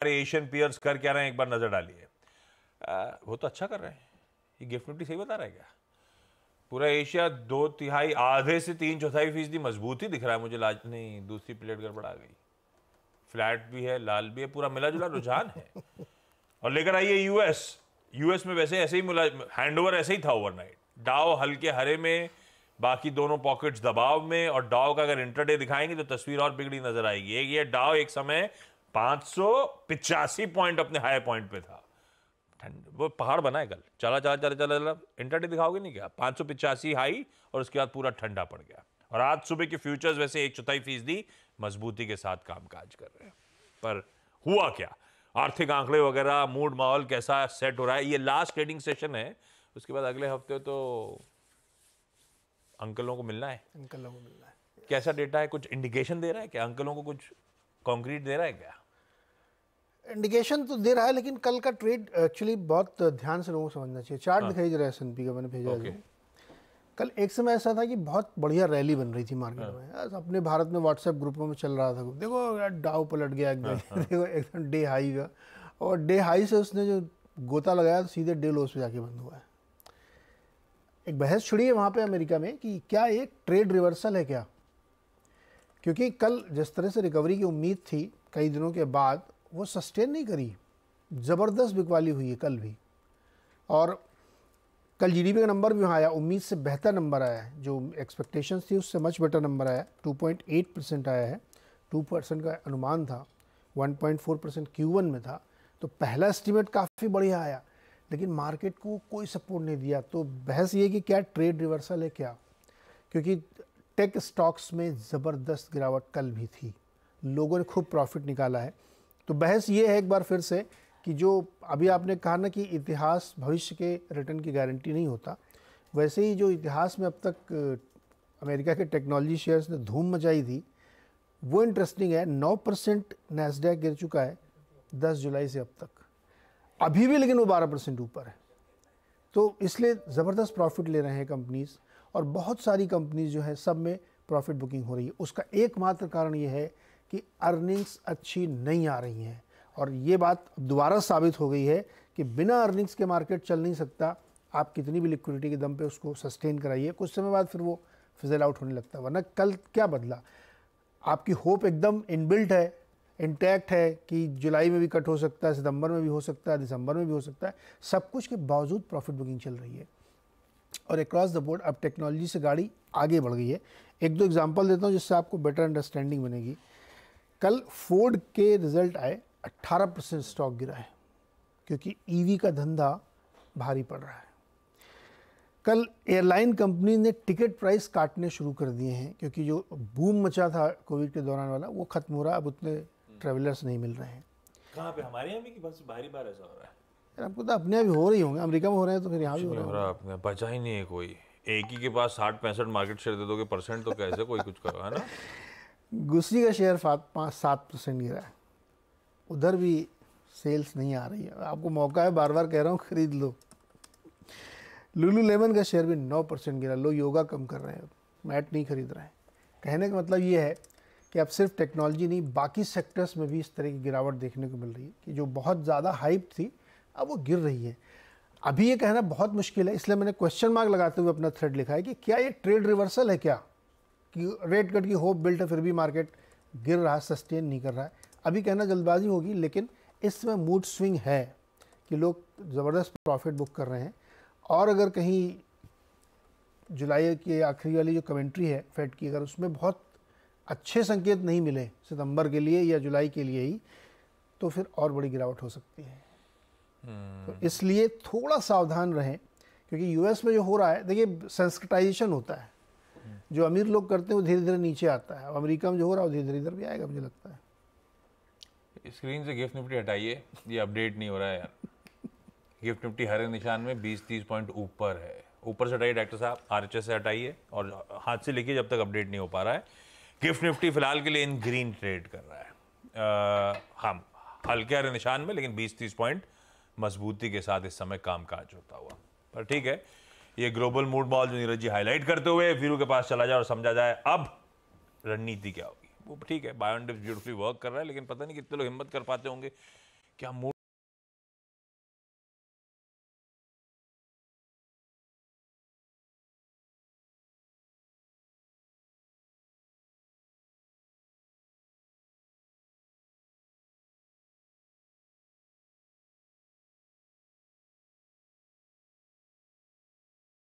Asian peers कर क्या रहे हैं एक बार नजर डालिए। वो तो अच्छा कर रहे हैं। ये गिफ्ट निफ्टी सही बता रहा है क्या? पूरा एशिया 2/3 आधे से 3/4% मजबूती दिख रहा है मुझे। लाज नहीं, दूसरी प्लेट गड़बड़ आ गई। फ्लैट भी है, लाल भी है, पूरा मिला जुला रुझान है। और लेकर आइए यूएस में वैसे ऐसे ही हैंडओवर ऐसे ही था ओवरनाइट। डाउ हल्के हरे में, बाकी दोनों पॉकेट्स दबाव में, और डाउ का अगर इंटरडे दिखाएंगे तो तस्वीर और बिगड़ी नजर आएगी। ये डाउ एक समय 585 पॉइंट अपने हाई पॉइंट पे था। वो पहाड़ बना है कल, चला चला चला चला चला, इंटरडे दिखाओगे नहीं क्या? 585 हाई और उसके बाद पूरा ठंडा पड़ गया। और आज सुबह के फ्यूचर्स वैसे 1/4% मजबूती के साथ कामकाज कर रहे हैं। पर हुआ क्या? आर्थिक आंकड़े वगैरह, मूड माहौल कैसा सेट हो रहा है? ये लास्ट ट्रेडिंग सेशन है, उसके बाद अगले हफ्ते तो अंकलों को मिलना है। अंकलों को मिलना है। कैसा डेटा है? कुछ इंडिकेशन दे रहा है क्या? अंकलों को कुछ कॉन्क्रीट दे रहा है क्या? इंडिकेशन तो दे रहा है, लेकिन कल का ट्रेड एक्चुअली बहुत ध्यान से लोगों को समझना चाहिए। चार्ट दिखाई दे रहा है S&P का, मैंने भेजा है। कल एक समय ऐसा था कि बहुत बढ़िया रैली बन रही थी मार्केट में। अपने भारत में व्हाट्सएप ग्रुपों में चल रहा था, देखो यार डाउ पलट गया एकदम। देखो एकदम डे हाई का, और डे हाई से उसने जो गोता लगाया तो सीधे डे लोस पे जाके बंद हुआ है। एक बहस छिड़ी है वहाँ पे अमेरिका में कि क्या एक ट्रेड रिवर्सल है क्या, क्योंकि कल जिस तरह से रिकवरी की उम्मीद थी कई दिनों के बाद, वो सस्टेन नहीं करी। ज़बरदस्त बिकवाली हुई है कल भी। और कल जीडीपी का नंबर भी वहाँ आया, उम्मीद से बेहतर नंबर आया है। जो एक्सपेक्टेशंस थी उससे मच बेटर नंबर आया, 2.8% आया है। 2% का अनुमान था, 1.4% Q1 में था। तो पहला एस्टीमेट काफ़ी बढ़िया आया, लेकिन मार्केट को कोई सपोर्ट नहीं दिया। तो बहस ये कि क्या ट्रेड रिवर्सल है क्या, क्योंकि टेक स्टॉक्स में ज़बरदस्त गिरावट कल भी थी, लोगों ने खूब प्रॉफिट निकाला है। तो बहस ये है एक बार फिर से कि जो अभी आपने कहा ना कि इतिहास भविष्य के रिटर्न की गारंटी नहीं होता, वैसे ही जो इतिहास में अब तक अमेरिका के टेक्नोलॉजी शेयर्स ने धूम मचाई थी वो इंटरेस्टिंग है। 9% नैस्डैक गिर चुका है 10 जुलाई से अब तक, अभी भी, लेकिन वो 12% ऊपर है। तो इसलिए ज़बरदस्त प्रॉफिट ले रहे हैं कंपनीज, और बहुत सारी कंपनीज जो है सब में प्रॉफिट बुकिंग हो रही है। उसका एकमात्र कारण ये है कि अर्निंग्स अच्छी नहीं आ रही हैं, और ये बात दोबारा साबित हो गई है कि बिना अर्निंग्स के मार्केट चल नहीं सकता। आप कितनी भी लिक्विडिटी के दम पे उसको सस्टेन कराइए, कुछ समय बाद फिर वो फिजल आउट होने लगता है। वरना कल क्या बदला, आपकी होप एकदम इनबिल्ट है, इंटैक्ट है कि जुलाई में भी कट हो सकता है, सितंबर में भी हो सकता है, दिसंबर में भी हो सकता है। सब कुछ के बावजूद प्रॉफिट बुकिंग चल रही है, और अक्रॉस द बोर्ड अब टेक्नोलॉजी से गाड़ी आगे बढ़ गई है। एक दो एग्जांपल देता हूँ जिससे आपको बेटर अंडरस्टैंडिंग बनेगी। कल फोर्ड के रिजल्ट आए, 18% स्टॉक गिरा है, क्योंकि ईवी का धंधा भारी पड़ रहा है। कल एयरलाइन कंपनी ने टिकट प्राइस काटने शुरू कर दिए हैं, क्योंकि जो बूम मचा था कोविड के दौरान वाला वो खत्म हो रहा है। अब उतने ट्रेवलर्स नहीं मिल रहे हैं। कहाँ पे? हमारे यहाँ भी कि बस बाहरी बार ऐसा हो रहा है? यार आपको तो अपने यहाँ भी हो रही होंगे, अमेरिका में हो रहे हैं तो फिर यहाँ भी हो रहा है। बचा ही नहीं है कोई। एक ही के पास 60-65 मार्केट शेयर दे दोगे परसेंट, तो कैसे कोई कुछ करो, है ना? गुस्सी का शेयर 5-7% गिरा है, उधर भी सेल्स नहीं आ रही है। आपको मौका है, बार बार कह रहा हूँ खरीद लो। लुलू लेमन का शेयर भी 9% गिरा। लोग योगा कम कर रहे हैं, मैट नहीं खरीद रहे हैं। कहने का मतलब ये है कि अब सिर्फ टेक्नोलॉजी नहीं, बाकी सेक्टर्स में भी इस तरह की गिरावट देखने को मिल रही है कि जो बहुत ज़्यादा हाइप थी अब वो गिर रही है। अभी ये कहना बहुत मुश्किल है, इसलिए मैंने क्वेश्चन मार्क लगाते हुए अपना थ्रेड लिखा है कि क्या ये ट्रेड रिवर्सल है क्या, कि रेट कट की होप बिल्ट है फिर भी मार्केट गिर रहा है, सस्टेन नहीं कर रहा है। अभी कहना जल्दबाजी होगी, लेकिन इस समय मूड स्विंग है कि लोग ज़बरदस्त प्रॉफिट बुक कर रहे हैं। और अगर कहीं जुलाई की आखिरी वाली जो कमेंट्री है फेड की, अगर उसमें बहुत अच्छे संकेत नहीं मिले सितंबर के लिए या जुलाई के लिए ही, तो फिर और बड़ी गिरावट हो सकती है। तो इसलिए थोड़ा सावधान रहें, क्योंकि यूएस में जो हो रहा है, देखिए सेंसिटाइजेशन होता है, जो अमीर लोग करते हैं वो धीरे धीरे नीचे आता है। अमेरिका में जो हो रहा है वो धीरे धीरे इधर भी आएगा, मुझे लगता है। स्क्रीन से गिफ्ट निफ्टी हटाइए, ये अपडेट नहीं हो रहा है यार। गिफ्ट निफ्टी हरे निशान में 20-30 पॉइंट ऊपर है। ऊपर से हटाइए डॉक्टर साहब, आरएचएस से हटाइए और हाथ से लिखिए जब तक अपडेट नहीं हो पा रहा है। गिफ्ट निफ्टी फिलहाल के लिए इन ग्रीन ट्रेड कर रहा है। हम हल्के हरे निशान में, लेकिन 20-30 पॉइंट मजबूती के साथ इस समय कामकाज होता हुआ। पर ठीक है, ये ग्लोबल मूड मॉल जो नीरज जी हाईलाइट करते हुए वीरू के पास चला जाए और समझा जाए अब रणनीति क्या होगी। वो ठीक है, बायोन डिप्स ब्यूटीफुली वर्क कर रहा है, लेकिन पता नहीं कितने लोग हिम्मत कर पाते होंगे क्या मूड